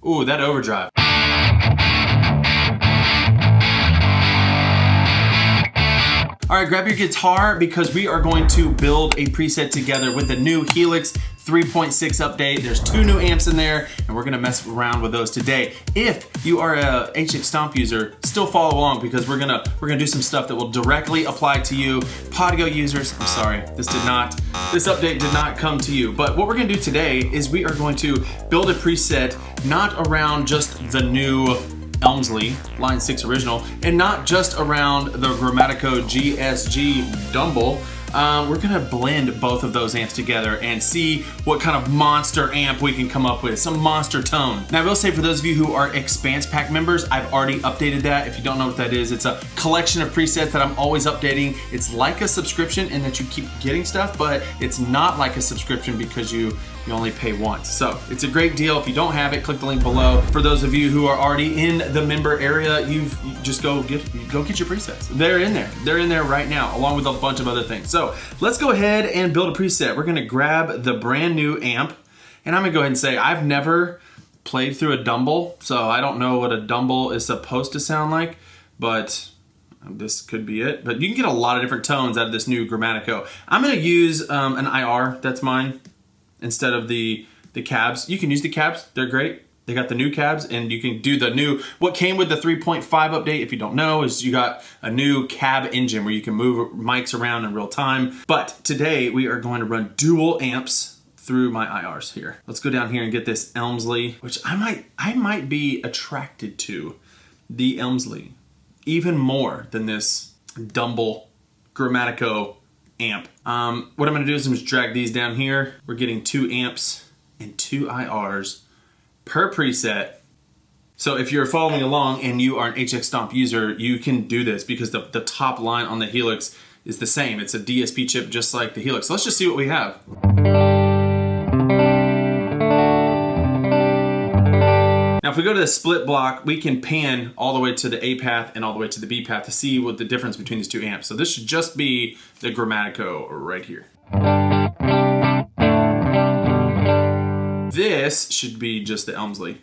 Ooh, that overdrive. All right, grab your guitar because we are going to build a preset together with the new HELIX 3.6 update. There's 2 new amps in there, and we're gonna mess around with those today. If you are a HELIX Stomp user, still follow along because we're gonna do some stuff that will directly apply to you. Podgo users, I'm sorry, this update did not come to you. But what we're gonna do today is we are going to build a preset not around just the new Elmsley Line 6 original, and not just around the Grammatico GSG Dumble. We're gonna blend both of those amps together and see what kind of monster amp we can come up with, some monster tone. Now I will say for those of you who are Expanse Pack members, I've already updated that. If you don't know what that is, it's a collection of presets that I'm always updating. It's like a subscription in that you keep getting stuff, but it's not like a subscription because you only pay once. So it's a great deal. If you don't have it, click the link below. For those of you who are already in the member area, you just go get your presets. They're in there. They're in there right now, along with a bunch of other things. So let's go ahead and build a preset. We're gonna grab the brand new amp, and I'm gonna go ahead and say I've never played through a Dumble, so I don't know what a Dumble is supposed to sound like, but this could be it. But you can get a lot of different tones out of this new Grammatico. I'm gonna use an IR, that's mine, instead of the cabs. You can use the cabs, they're great. They got the new cabs, and you can do the new, what came with the 3.5 update, if you don't know, is you got a new cab engine where you can move mics around in real time. But today we are going to run dual amps through my IRs here. Let's go down here and get this Elmsley, which I might be attracted to the Elmsley even more than this Dumble Grammatico amp. What I'm gonna do is I'm just drag these down here. We're getting 2 amps and 2 IRs per preset. So if you're following along and you are an HELIX Stomp user, you can do this because the top line on the HELIX is the same. It's a DSP chip just like the HELIX. So let's just see what we have. Now if we go to the split block, we can pan all the way to the A path and all the way to the B path to see what the difference between these 2 amps. So this should just be the Grammatico right here. This should be just the Elmsley.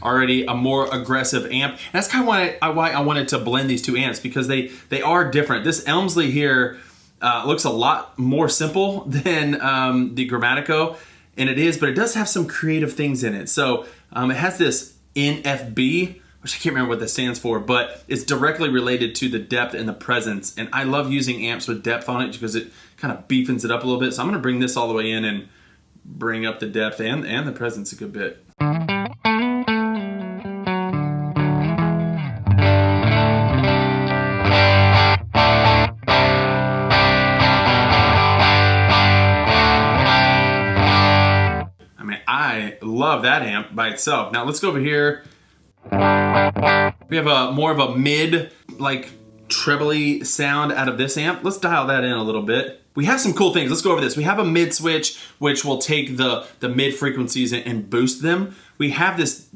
Already a more aggressive amp. And that's kind of why I wanted to blend these 2 amps, because they are different. This Elmsley here looks a lot more simple than the Grammatico. And it is, but it does have some creative things in it. So it has this NFB, which I can't remember what that stands for, but it's directly related to the depth and the presence. And I love using amps with depth on it because it kind of beefens it up a little bit. So I'm gonna bring this all the way in and bring up the depth and the presence a good bit. I love that amp by itself. Now let's go over here. We have a more of a mid, like trebly sound out of this amp. Let's dial that in a little bit. We have some cool things. Let's go over this. We have a mid switch, which will take the mid frequencies and boost them. We have this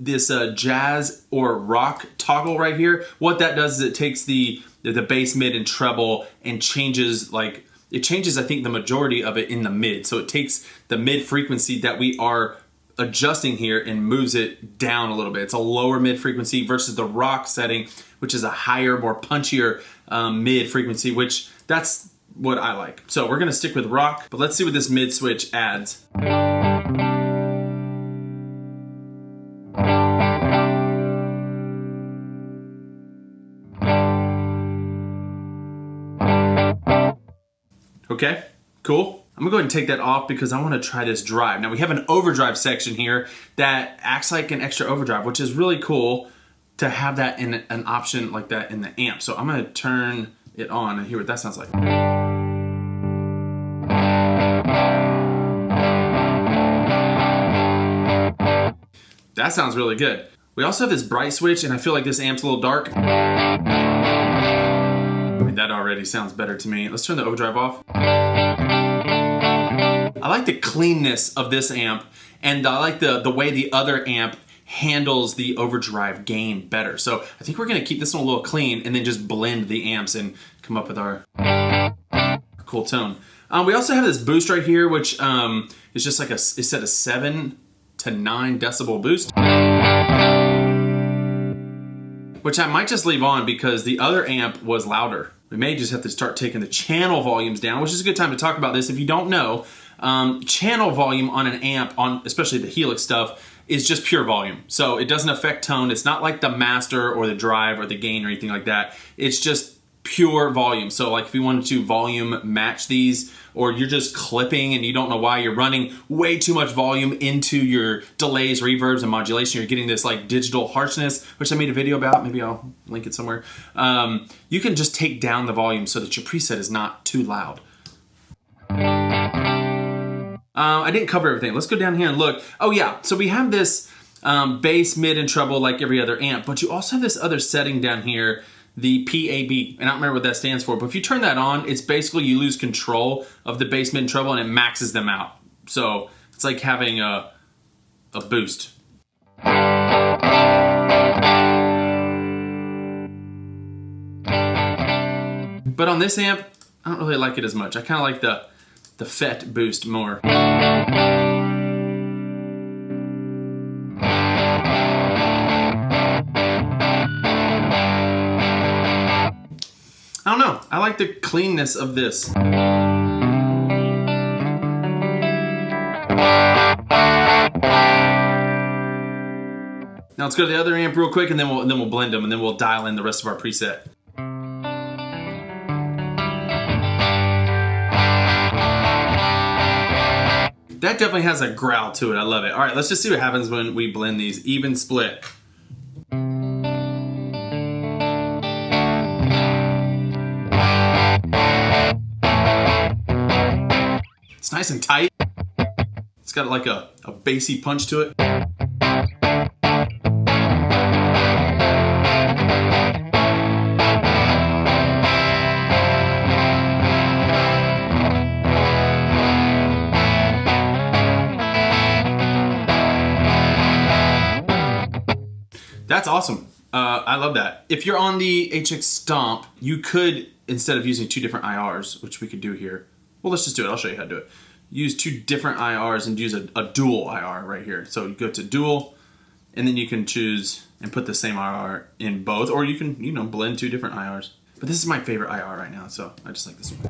jazz or rock toggle right here. What that does is it takes the bass, mid, and treble and changes I think the majority of it in the mid. So it takes the mid frequency that we are adjusting here and moves it down a little bit. It's a lower mid frequency versus the rock setting, which is a higher, more punchier mid frequency, which that's what I like. So we're gonna stick with rock, but let's see what this mid switch adds. Okay, cool. I'm gonna go ahead and take that off because I wanna try this drive. Now we have an overdrive section here that acts like an extra overdrive, which is really cool to have that in an option like that in the amp. So I'm gonna turn it on and hear what that sounds like. That sounds really good. We also have this bright switch, and I feel like this amp's a little dark. I mean, that already sounds better to me. Let's turn the overdrive off. I like the cleanness of this amp, and I like the way the other amp handles the overdrive gain better. So I think we're gonna keep this one a little clean and then just blend the amps and come up with our cool tone. We also have this boost right here, which is just like it's set a 7 to 9 decibel boost, which I might just leave on because the other amp was louder. We may just have to start taking the channel volumes down, which is a good time to talk about this. If you don't know, channel volume on an amp, on especially the Helix stuff, is just pure volume. So it doesn't affect tone. It's not like the master or the drive or the gain or anything like that. It's just pure volume. So like if you wanted to volume match these, or you're just clipping and you don't know why, you're running way too much volume into your delays, reverbs, and modulation, you're getting this like digital harshness, which I made a video about, maybe I'll link it somewhere. You can just take down the volume so that your preset is not too loud. I didn't cover everything. Let's go down here and look. Oh yeah, so we have this bass, mid, and treble like every other amp, but you also have this other setting down here, the PAB, and I don't remember what that stands for, but if you turn that on, it's basically you lose control of the bass, mid, and treble, and it maxes them out. So it's like having a boost. But on this amp, I don't really like it as much. I kind of like the FET boost more. I don't know. I like the cleanness of this. Now let's go to the other amp real quick, and then we'll blend them, and then we'll dial in the rest of our preset. That definitely has a growl to it. I love it. All right, let's just see what happens when we blend these. Even split. It's nice and tight. It's got like a bassy punch to it. That's awesome. I love that. If you're on the HX Stomp, you could, instead of using 2 different IRs, which we could do here, well, let's just do it. I'll show you how to do it. Use 2 different IRs and use a dual IR right here. So you go to dual, and then you can choose and put the same IR in both, or you can, you know, blend 2 different IRs. But this is my favorite IR right now, so I just like this one.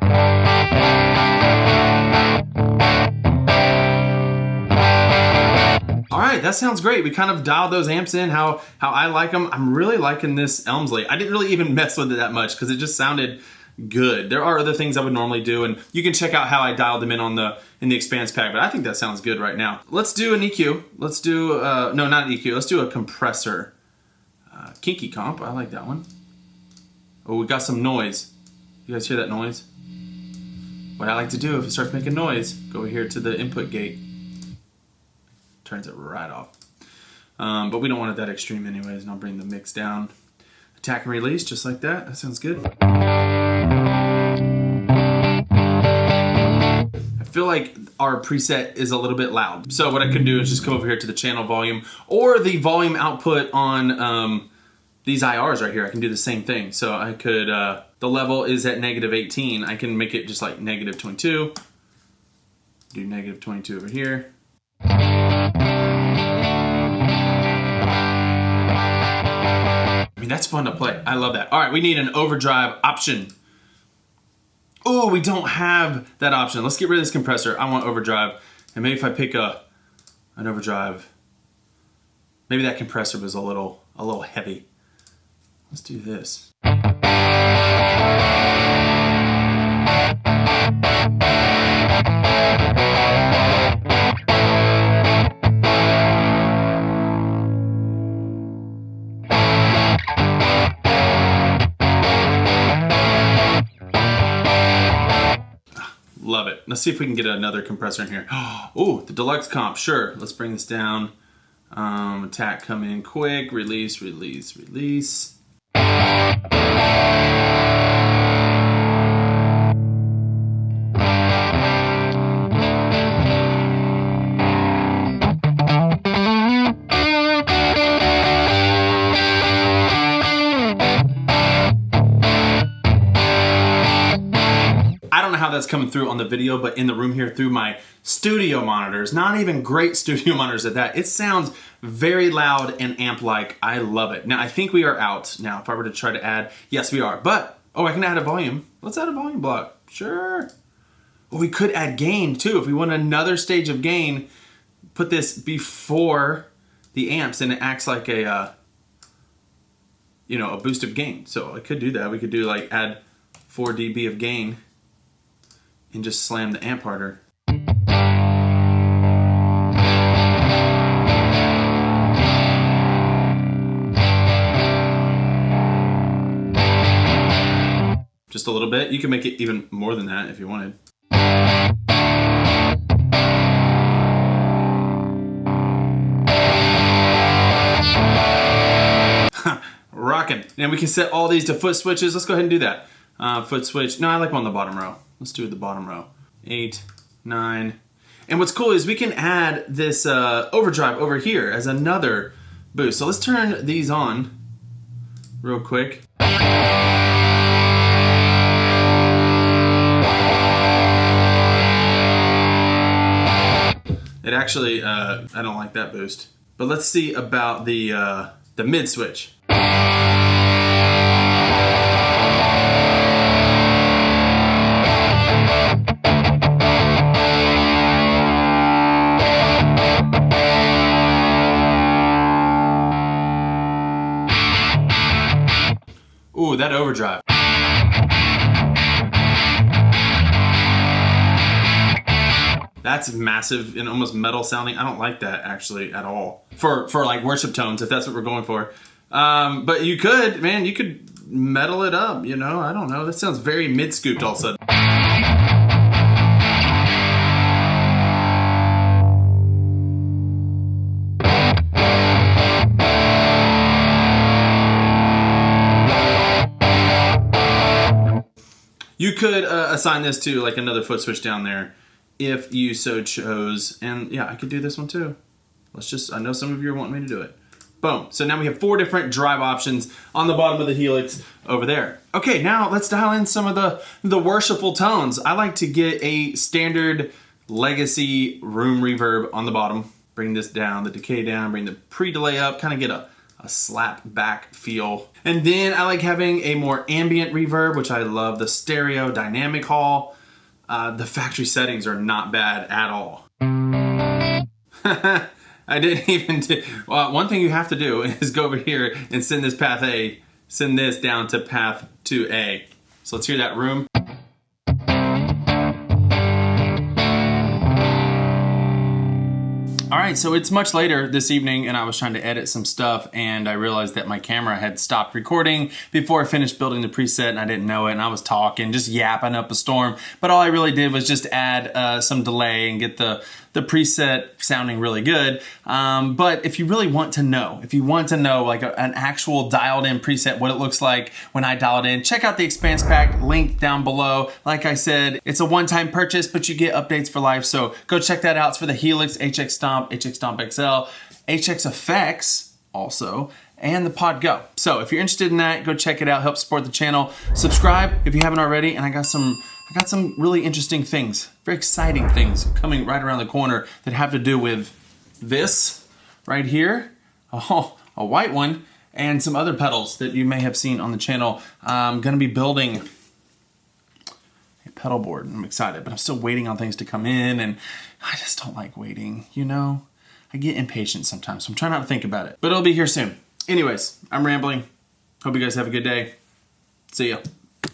All right, that sounds great. We kind of dialed those amps in how I like them. I'm really liking this Elmsley. I didn't really even mess with it that much because it just sounded good. There are other things I would normally do, and you can check out how I dialed them in on the Expanse pack, but I think that sounds good right now. Let's do an EQ. Let's do, no, not an EQ. Let's do a compressor. Kinky comp, I like that one. Oh, we got some noise. You guys hear that noise? What I like to do if it starts making noise, go here to the input gate. Turns it right off. But we don't want it that extreme anyways, and I'll bring the mix down. Attack and release, just like that. That sounds good. I feel like our preset is a little bit loud. So what I can do is just come over here to the channel volume or the volume output on these IRs right here. I can do the same thing. So I could, the level is at -18. I can make it just like -22. Do -22 over here. I mean, that's fun to play. I love that. All right, we need an overdrive option. Oh, we don't have that option. Let's get rid of this compressor. I want overdrive. And maybe if I pick an overdrive, maybe that compressor was a little heavy. Let's do this. Love it. Let's see if we can get another compressor in here. Oh, the deluxe comp. Sure. Let's bring this down. Attack, come in quick. Release, release, release. that's coming through on the video, but in the room here through my studio monitors, not even great studio monitors at that, it sounds very loud and amp-like. I love it. Now, I think we are out. Now, if I were to try to add, yes, we are. But, oh, I can add a volume. Let's add a volume block. Sure. Well, we could add gain, too. If we want another stage of gain, put this before the amps, and it acts like a, you know, a boost of gain. So I could do that. We could do like add 4 dB of gain and just slam the amp harder. Just a little bit. You can make it even more than that if you wanted. Rocking. And we can set all these to foot switches. Let's go ahead and do that. Foot switch. No, I like one on the bottom row. Let's do the bottom row. 8, 9. And what's cool is we can add this overdrive over here as another boost. So let's turn these on real quick. It actually, I don't like that boost. But let's see about the mid switch. Ooh, that overdrive. That's massive and almost metal sounding. I don't like that actually at all. For like worship tones, if that's what we're going for. But you could, man, you could metal it up, you know? I don't know. That sounds very mid-scooped all of a sudden. You could assign this to like another foot switch down there if you so chose. And yeah, I could do this one too. Let's just, I know some of you are wanting me to do it. Boom. So now we have 4 different drive options on the bottom of the Helix over there. Okay, now let's dial in some of the worshipful tones. I like to get a standard legacy room reverb on the bottom. Bring this down, the decay down, bring the pre-delay up, kind of get a slap back feel. And then I like having a more ambient reverb, which I love the stereo dynamic hall. The factory settings are not bad at all. I didn't even do, well, one thing you have to do is go over here and send this path A, send this down to path 2A. So let's hear that room. All right, so it's much later this evening and I was trying to edit some stuff and I realized that my camera had stopped recording before I finished building the preset and I didn't know it, and I was talking, just yapping up a storm. But all I really did was just add some delay and get the preset sounding really good. But if you really want to know, like an actual dialed in preset, what it looks like when I dial it in, check out the Expanse Pack, link down below. Like I said, it's a one-time purchase, but you get updates for life. So go check that out. It's for the Helix, HX Stomp, HX Stomp XL, HX Effects also, and the Pod Go. So if you're interested in that, go check it out, help support the channel. Subscribe if you haven't already, and I got some really interesting things, very exciting things coming right around the corner that have to do with this right here, a white one, and some other pedals that you may have seen on the channel. I'm gonna be building a pedal board. I'm excited, but I'm still waiting on things to come in, and I just don't like waiting, you know? I get impatient sometimes, so I'm trying not to think about it, but it'll be here soon. Anyways, I'm rambling. Hope you guys have a good day. See ya.